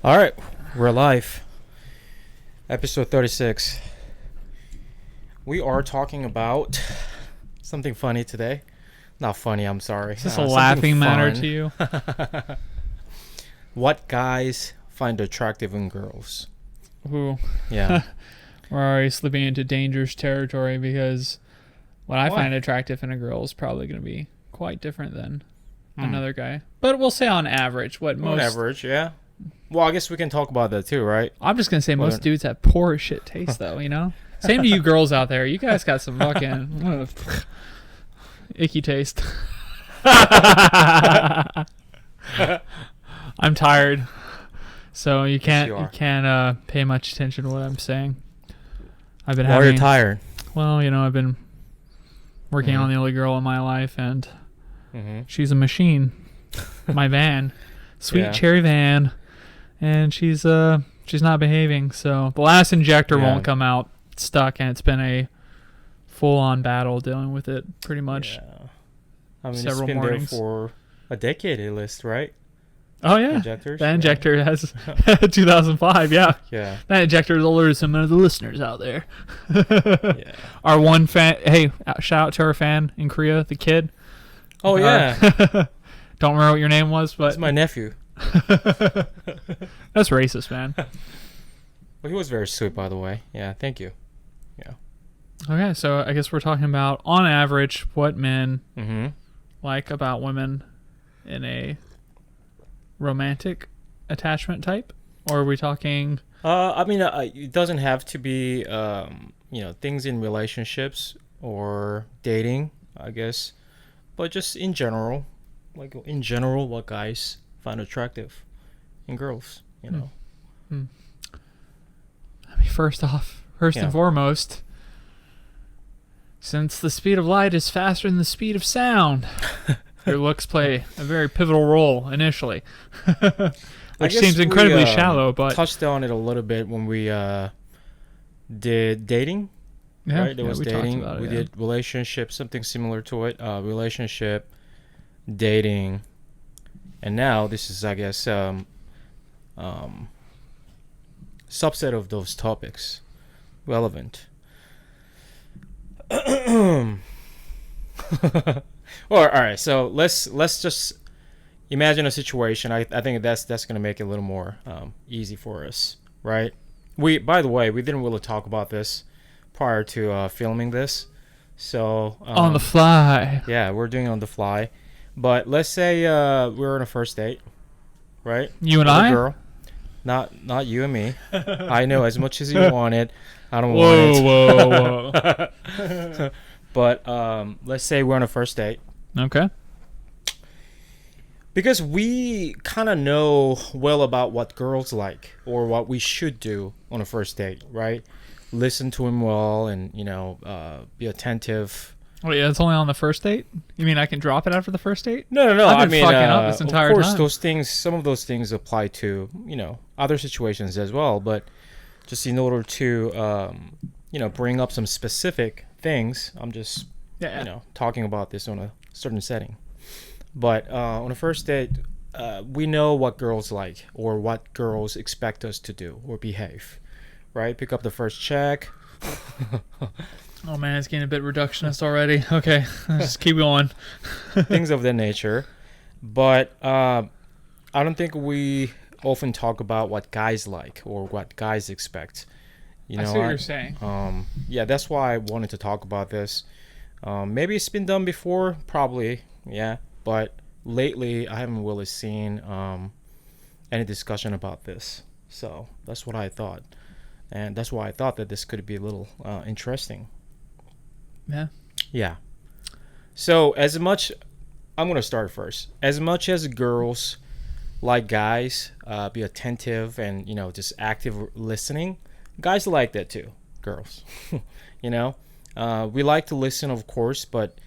All right, we're live. Episode 36. We are talking about something funny today. Not funny, I'm sorry. Is this a laughing matter to you? What guys find attractive in girls? Ooh. Yeah. We're already slipping into dangerous territory because what I Why? find attractive in a girl is probably going to be quite different than another guy. But we'll say on average what most... On average, yeah. Well, I guess we can talk about that too, right? I'm just going to say most dudes have poor as shit taste, though, you know? Same to you girls out there. You guys got some fucking icky taste. I'm tired, so you can't pay much attention to what I'm saying. I've been Why are you tired? Well, you know, I've been working on the only girl in my life, and she's a machine. My van, sweet cherry van, and she's not behaving. So the last injector won't come out. It's stuck, and it's been a full-on battle dealing with it pretty much. Yeah. I mean, several it's been mornings. there for a decade at least, right? Oh yeah, Injectors? that injector has 2005. Yeah, Yeah. that injector is older than some of the listeners out there. Yeah. Our one fan. Hey, shout out to our fan in Korea, the kid. Oh yeah. Don't remember what your name was, but It's my nephew. that's racist, man. Well, he was very sweet, by the way. Yeah, thank you. Yeah. Okay, so I guess we're talking about, on average, what men Mm-hmm. like about women in a romantic attachment type, or are we talking? I mean, it doesn't have to be, things in relationships or dating, I guess, but just in general, what guys find attractive in girls, you know. I mean, first and foremost, since the speed of light is faster than the speed of sound, your looks play a very pivotal role initially, which seems incredibly shallow. But touched on it a little bit when we did dating. Yeah, right? There was we dating. talked about it, We did relationship, something similar to it. Relationship, dating, and now this is, I guess, subset of those topics, relevant. All right. So let's just imagine a situation. I think that's gonna make it a little more easy for us, right? By the way, we didn't really talk about this prior to filming this, so on the fly. Yeah, we're doing it on the fly. But let's say we're on a first date, right? You and With a I? girl. Not you and me. I know as much as you want it. I don't want it. Whoa. But let's say we're on a first date. Okay. Because we kind of know well about what girls like or what we should do on a first date, right? Listen to him well and, be attentive. Oh yeah, it's only on the first date? You mean I can drop it after the first date? No. I've been fucking up this entire of course, time. some of those things apply to, other situations as well. But just in order to, bring up some specific things, I'm just, talking about this on a certain setting. But on a first date, we know what girls like or what girls expect us to do or behave, right? Pick up the first check. Oh man, it's getting a bit reductionist already. Okay, let's just keep going. Things of that nature. But I don't think we often talk about what guys like or what guys expect. I see what you're saying. Yeah, that's why I wanted to talk about this. Maybe it's been done before, probably, yeah. But lately, I haven't really seen any discussion about this. So that's what I thought. And that's why I thought that this could be a little interesting. Yeah. Yeah. So I'm going to start first. As much as girls like guys, be attentive and, just active listening, guys like that too, girls. We like to listen, of course, but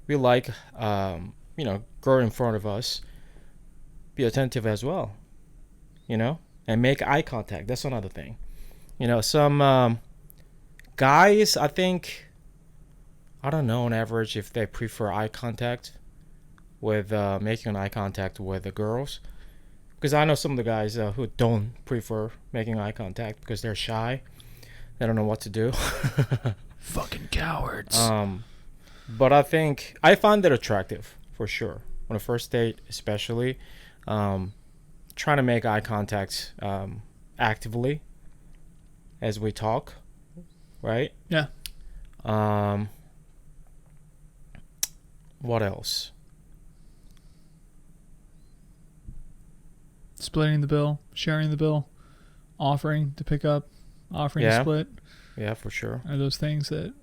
we like, girl in front of us, be attentive as well, and make eye contact. That's another thing. Some guys, I think, I don't know on average if they prefer eye contact with making eye contact with the girls. because I know some of the guys who don't prefer making eye contact because they're shy. They don't know what to do. Fucking cowards. But I find that attractive for sure on a first date, especially. Trying to make eye contact actively as we talk, right? Yeah. What else? Splitting the bill, sharing the bill, offering to pick up, offering to split. Yeah, for sure. Are those things that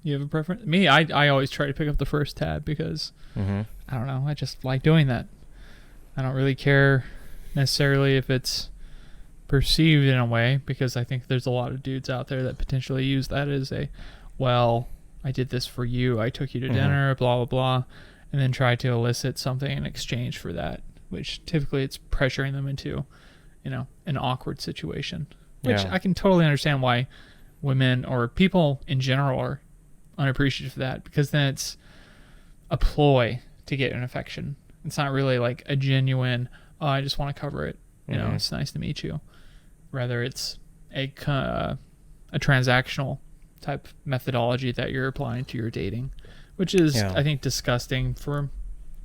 you have a preference? Me, I always try to pick up the first tab because, I don't know, I just like doing that. I don't really care necessarily if it's perceived in a way, because I think there's a lot of dudes out there that potentially use that as a, well, I did this for you, I took you to dinner, blah, blah, blah, and then try to elicit something in exchange for that, which typically it's pressuring them into, an awkward situation, which I can totally understand why women or people in general are unappreciative of that, because then it's a ploy to get an affection. It's not really like a genuine, oh, I just want to cover it. It's nice to meet you. Rather, it's a transactional type methodology that you're applying to your dating, which is, I think, disgusting for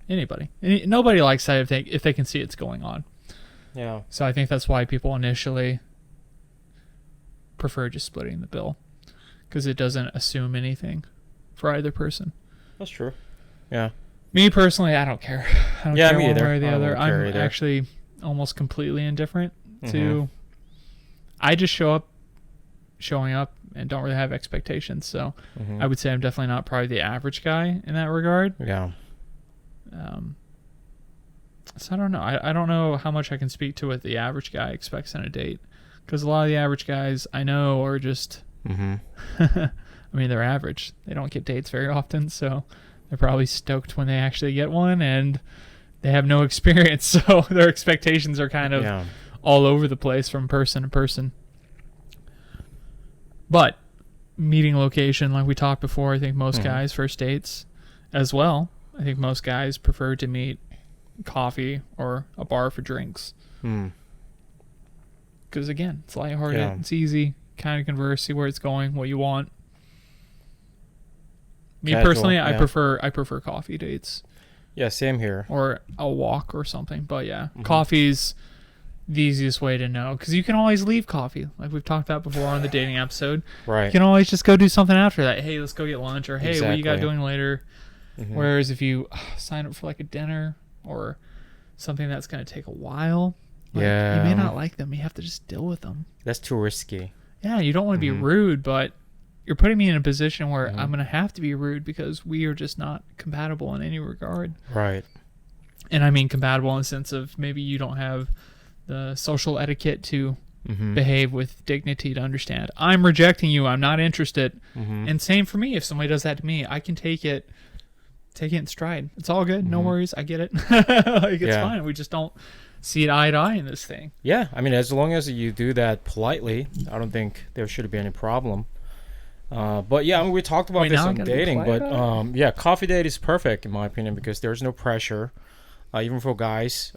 anybody. Nobody likes that if they can see it's going on. Yeah. So I think that's why people initially prefer just splitting the bill, because it doesn't assume anything for either person. That's true. Yeah. Me personally, I don't care. I don't care me one either. way or the other. I'm either. actually almost completely indifferent to. I just showing up and don't really have expectations. So I would say I'm definitely not probably the average guy in that regard. Yeah. So I don't know. I don't know how much I can speak to what the average guy expects in a date, because a lot of the average guys I know are just. I mean, they're average. They don't get dates very often, so they're probably stoked when they actually get one, and they have no experience, so their expectations are kind of all over the place from person to person. But meeting location, like we talked before, I think most guys, first dates as well, I think most guys prefer to meet coffee or a bar for drinks. Because, again, it's lighthearted, it's easy, kind of converse, see where it's going, what you want. Me personally, I prefer coffee dates. Yeah, same here. Or a walk or something. But coffee's the easiest way to know, because you can always leave coffee, like we've talked about before on the dating episode. Right. You can always just go do something after that. Hey, let's go get lunch, or hey, what you got doing later? Whereas if you sign up for like a dinner or something that's going to take a while, you may not like them. You have to just deal with them. That's too risky. Yeah, you don't want to be rude, but you're putting me in a position where I'm going to have to be rude because we are just not compatible in any regard. Right. And I mean compatible in the sense of maybe you don't have the social etiquette to behave with dignity to understand. I'm rejecting you. I'm not interested. And same for me. If somebody does that to me, I can take it in stride. It's all good. No worries. I get it. Like, it's fine. We just don't see it eye to eye in this thing. Yeah. I mean, as long as you do that politely, I don't think there should be any problem. But yeah, I mean, we talked about this on dating, but coffee date is perfect in my opinion, because there's no pressure, even for guys,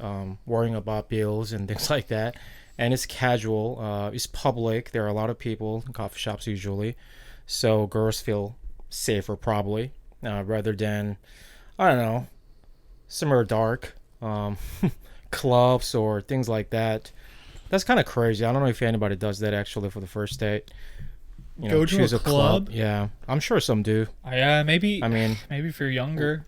worrying about bills and things like that. And it's casual. It's public. There are a lot of people in coffee shops usually, so girls feel safer probably, rather than, I don't know, somewhere dark, clubs or things like that. That's kind of crazy. I don't know if anybody does that actually for the first date. Go to choose a club? Yeah, I'm sure some do. Yeah, maybe. I mean, maybe if you're younger.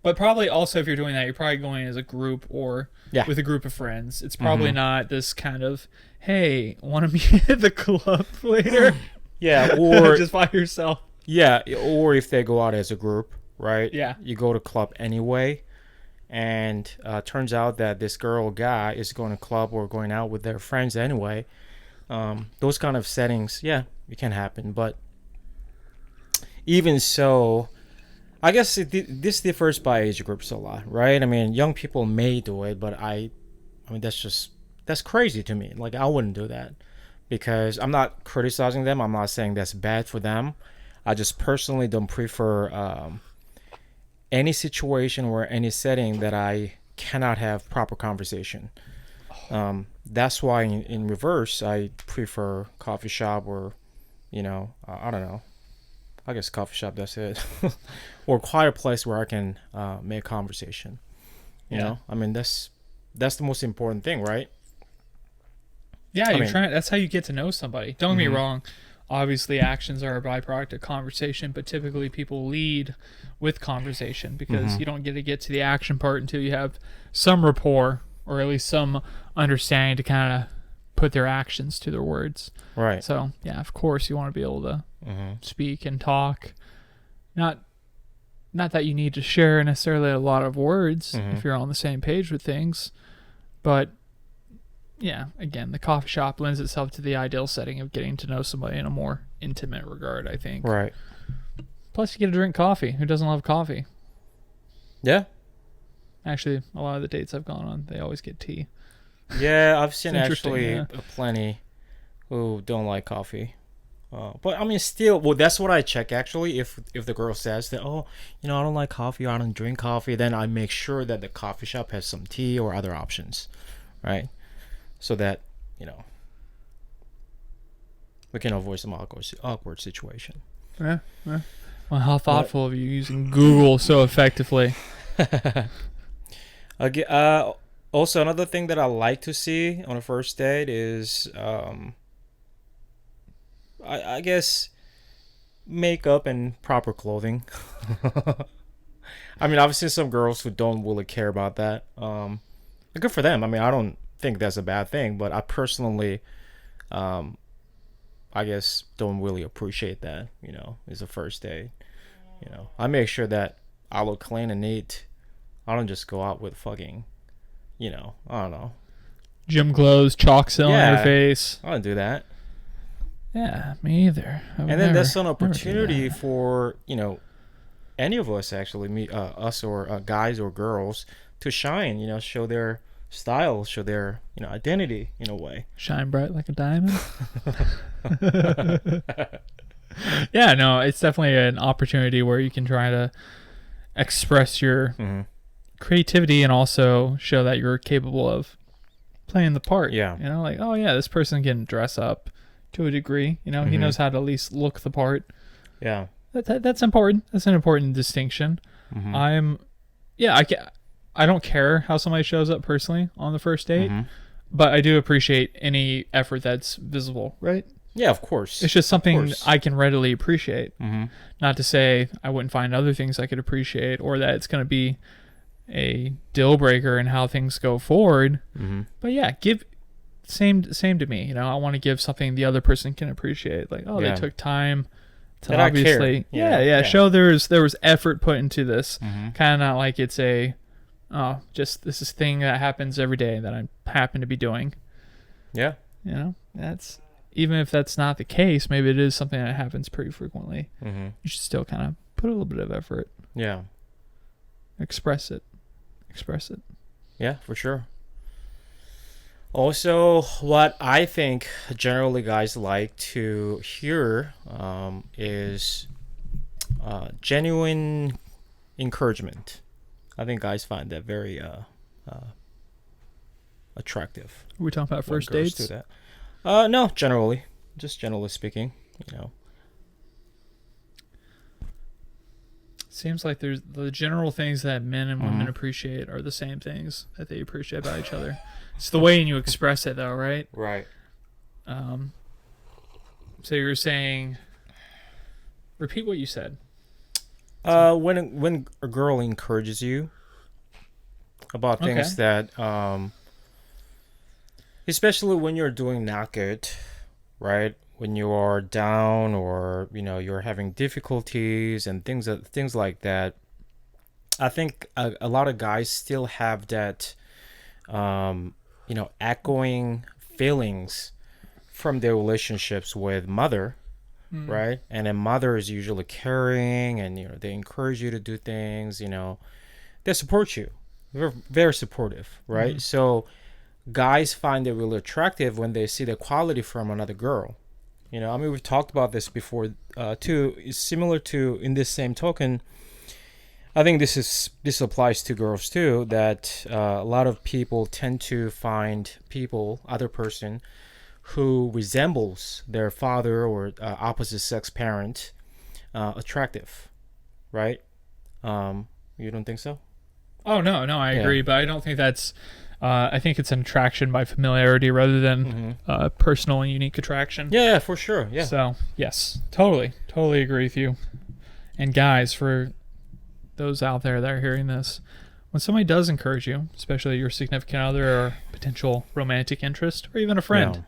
But probably also if you're doing that, you're probably going as a group or with a group of friends. It's probably not this kind of, hey, want to meet at the club later? Yeah, or just by yourself. Yeah, or if they go out as a group, right? Yeah. You go to club anyway, and turns out that this girl or guy is going to club or going out with their friends anyway. Those kind of settings, it can happen. But even so, I guess this differs by age groups a lot, right? I mean, young people may do it, but I mean, that's crazy to me. Like, I wouldn't do that, because I'm not criticizing them. I'm not saying that's bad for them. I just personally don't prefer any situation or any setting that I cannot have proper conversation. That's why in reverse, I prefer coffee shop or, I don't know. I guess coffee shop, that's it. Or quiet place where I can make conversation. You know, I mean, that's the most important thing, right? Yeah, that's how you get to know somebody. Don't get me wrong. Obviously, actions are a byproduct of conversation, but typically people lead with conversation because you don't get to the action part until you have some rapport or at least some understanding to kind of put their actions to their words. Right. So, yeah, of course you want to be able to speak and talk. Not that you need to share necessarily a lot of words if you're on the same page with things, but yeah, again, the coffee shop lends itself to the ideal setting of getting to know somebody in a more intimate regard, I think. Right. Plus, you get to drink coffee. Who doesn't love coffee? Yeah. Actually, a lot of the dates I've gone on, they always get tea. Yeah, I've seen actually plenty who don't like coffee. But I mean, still, well, that's what I check actually. If the girl says that, oh, I don't like coffee, or I don't drink coffee, then I make sure that the coffee shop has some tea or other options, right? So that, we can avoid some awkward situation. Yeah. Well, how thoughtful of you using Google so effectively. Also, another thing that I like to see on a first date is, I guess, makeup and proper clothing. I mean, I've seen some girls who don't really care about that. Good for them. I mean, I don't think that's a bad thing, but I personally, I guess, don't really appreciate that. It's a first date. I make sure that I look clean and neat. I don't just go out with fucking, I don't know, gym clothes, chalk seal on your face. I don't do that. Yeah, me either. And then that's an opportunity for, any of us actually, us or guys or girls, to shine, show their style, show their, identity in a way. Shine bright like a diamond. Yeah, no, it's definitely an opportunity where you can try to express your creativity and also show that you're capable of playing the part. Yeah. Like, oh yeah, this person can dress up to a degree. He knows how to at least look the part. Yeah. That's important. That's an important distinction. I don't care how somebody shows up personally on the first date, but I do appreciate any effort that's visible, right? Yeah, of course. It's just something I can readily appreciate. Not to say I wouldn't find other things I could appreciate or that it's going to be a deal breaker in how things go forward. But yeah, give same to me. I want to give something the other person can appreciate. Like, they took time to that obviously, show there was effort put into this. Kind of not like it's just this is thing that happens every day that I happen to be doing. Yeah. That's, even if that's not the case, maybe it is something that happens pretty frequently. You should still kind of put a little bit of effort. Yeah. Express it. Yeah, for sure. Also, what I think generally guys like to hear is genuine encouragement. I think guys find that very attractive. Are we talking about first dates? Do that. No, generally speaking, Seems like there's the general things that men and women appreciate are the same things that they appreciate about each other. It's the way you express it, though, right? Right. So you're saying, repeat what you said. When a girl encourages you about things that, especially when you're doing not good, right? When you are down or you're having difficulties and things like that, I think a lot of guys still have that echoing feelings from their relationships with mother, right? And then mother is usually caring and they encourage you to do things, they support you. They're very supportive, right? So guys find it really attractive when they see the quality from another girl. We've talked about this before too. It's similar to, in this same token, I think this applies to girls too. That a lot of people tend to find other person who resembles their father or opposite sex parent attractive, right? You don't think so? Oh no, I Yeah. agree, but I don't think that's. I think it's an attraction by familiarity rather than personal and unique attraction. Yeah, for sure. Yeah. So yes, totally agree with you. And guys, for those out there that are hearing this, when somebody does encourage you, especially your significant other or potential romantic interest, or even a friend, Yeah.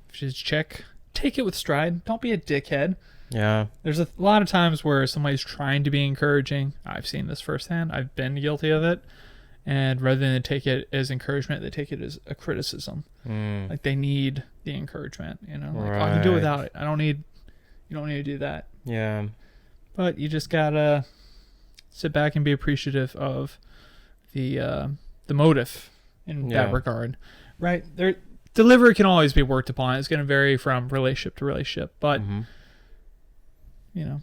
if she's a chick, take it with stride. Don't be a dickhead. Yeah. There's a lot of times where somebody's trying to be encouraging. I've seen this firsthand. I've been guilty of it. And rather than take it as encouragement, they take it as a criticism. Like they need the encouragement, you know. Like, I can do it without it. You don't need to do that. Yeah. But you just gotta sit back and be appreciative of the motive in that regard, right? Delivery can always be worked upon. It's going to vary from relationship to relationship, but you know,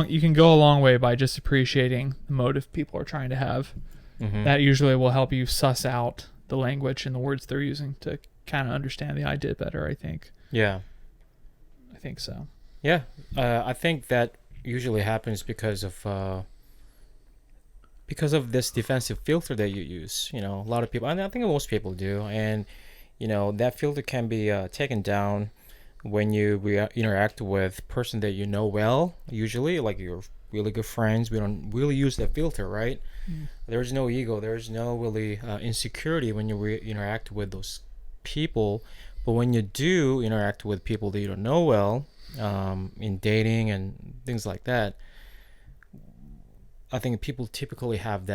you can go a long way by just appreciating the motive people are trying to have. That usually will help you suss out the language and the words they're using to kind of understand the idea better, I think. Yeah. I think so. Yeah. I think that usually happens because of this defensive filter that you use. You know, a lot of people, and I think most people do, and you know that filter can be taken down when you interact with person that you know well. Usually, like your really good friends, we don't really use that filter, right? There's no ego, there's no really insecurity when you interact with those people. But when you do interact with people that you don't know well, in dating and things like that, I think people typically have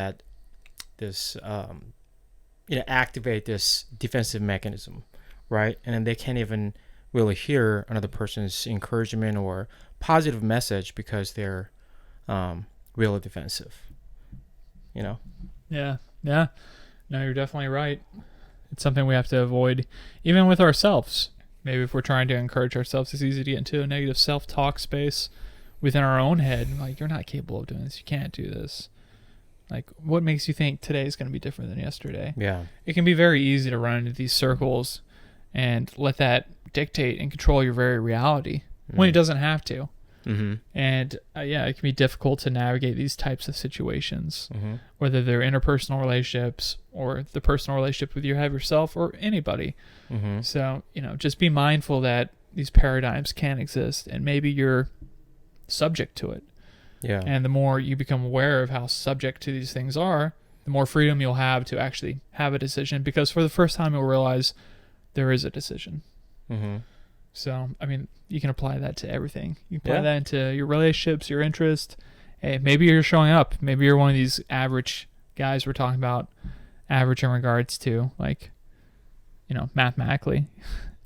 activate this defensive mechanism, right? And then they can't even really hear another person's encouragement or positive message because they're really defensive. You know? Yeah. No, you're definitely right. It's something we have to avoid, even with ourselves. Maybe if we're trying to encourage ourselves, it's easy to get into a negative self-talk space within our own head. Like, you're not capable of doing this. You can't do this. Like, what makes you think today is going to be different than yesterday? Yeah. It can be very easy to run into these circles and let that dictate and control your very reality when it doesn't have to. And it can be difficult to navigate these types of situations, whether they're interpersonal relationships or the personal relationship with you have yourself or anybody. So, you know, just be mindful that these paradigms can exist and maybe you're subject to it. Yeah. And the more you become aware of how subject to these things are, the more freedom you'll have to actually have a decision, because for the first time you'll realize there is a decision. So, I mean, you can apply that to everything. You can apply that into your relationships, your interests. Hey, maybe you're showing up. Maybe you're one of these average guys we're talking about, average in regards to, like, you know, mathematically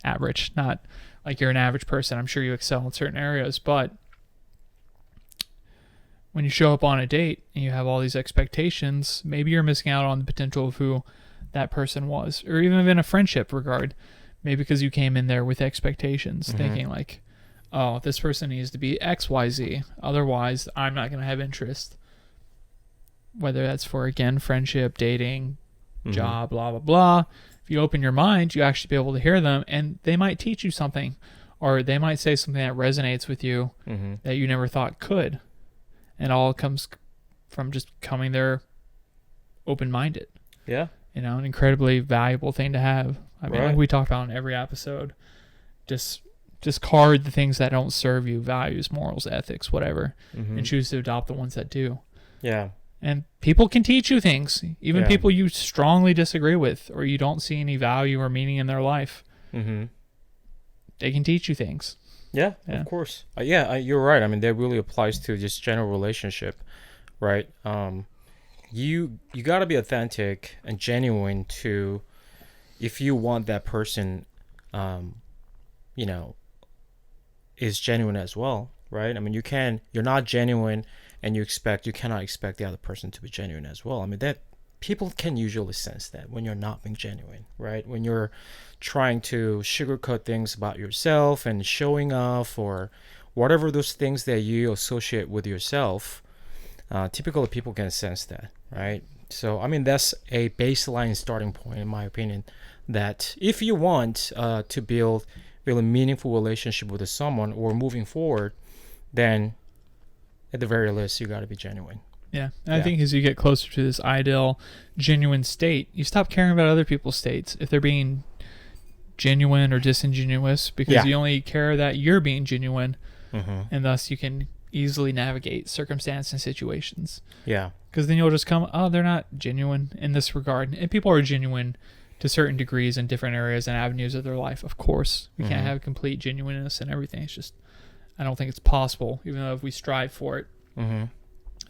average. Not like you're an average person. I'm sure you excel in certain areas, but when you show up on a date and you have all these expectations, maybe you're missing out on the potential of who that person was, or even in a friendship regard. Maybe because you came in there with expectations, thinking like, oh, this person needs to be X, Y, Z. Otherwise, I'm not going to have interest. Whether that's for, again, friendship, dating, job, blah, blah, blah. If you open your mind, you actually be able to hear them, and they might teach you something, or they might say something that resonates with you that you never thought could. And all comes from just coming there open-minded. Yeah. You know, an incredibly valuable thing to have. I mean, like we talk about in every episode, discard the things that don't serve you, values, morals, ethics, whatever, and choose to adopt the ones that do. Yeah. And people can teach you things, even people you strongly disagree with or you don't see any value or meaning in their life. They can teach you things. Yeah, of course. You're right. I mean, that really applies to just general relationship, right? You got to be authentic and genuine to, if you want that person, you know, is genuine as well, right? I mean, you're not genuine and you cannot expect the other person to be genuine as well. I mean, that people can usually sense that when you're not being genuine, right? When you're trying to sugarcoat things about yourself and showing off or whatever those things that you associate with yourself, typically people can sense that, right? So I mean that's a baseline starting point in my opinion, that if you want to build really meaningful relationship with someone or moving forward, then at the very least you got to be genuine. Yeah. And I think as you get closer to this ideal, genuine state, you stop caring about other people's states if they're being genuine or disingenuous, because you only care that you're being genuine, and thus you can easily navigate circumstance and situations. Yeah. Because then you'll just come, oh, they're not genuine in this regard. And people are genuine to certain degrees in different areas and avenues of their life. Of course, we can't have complete genuineness in everything. It's just, I don't think it's possible, even though if we strive for it.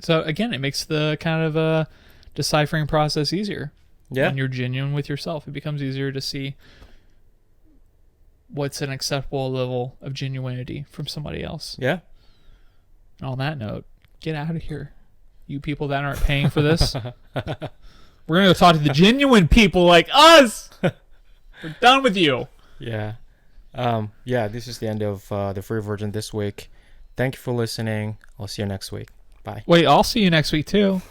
So again, it makes the kind of deciphering process easier. Yeah. When you're genuine with yourself, it becomes easier to see what's an acceptable level of genuinity from somebody else. Yeah. And on that note, get out of here, you people that aren't paying for this. We're going to go talk to the genuine people like us. We're done with you. Yeah. This is the end of the free version this week. Thank you for listening. I'll see you next week. Bye. Wait, I'll see you next week too.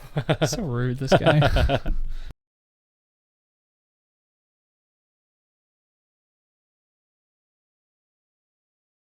So rude, this guy.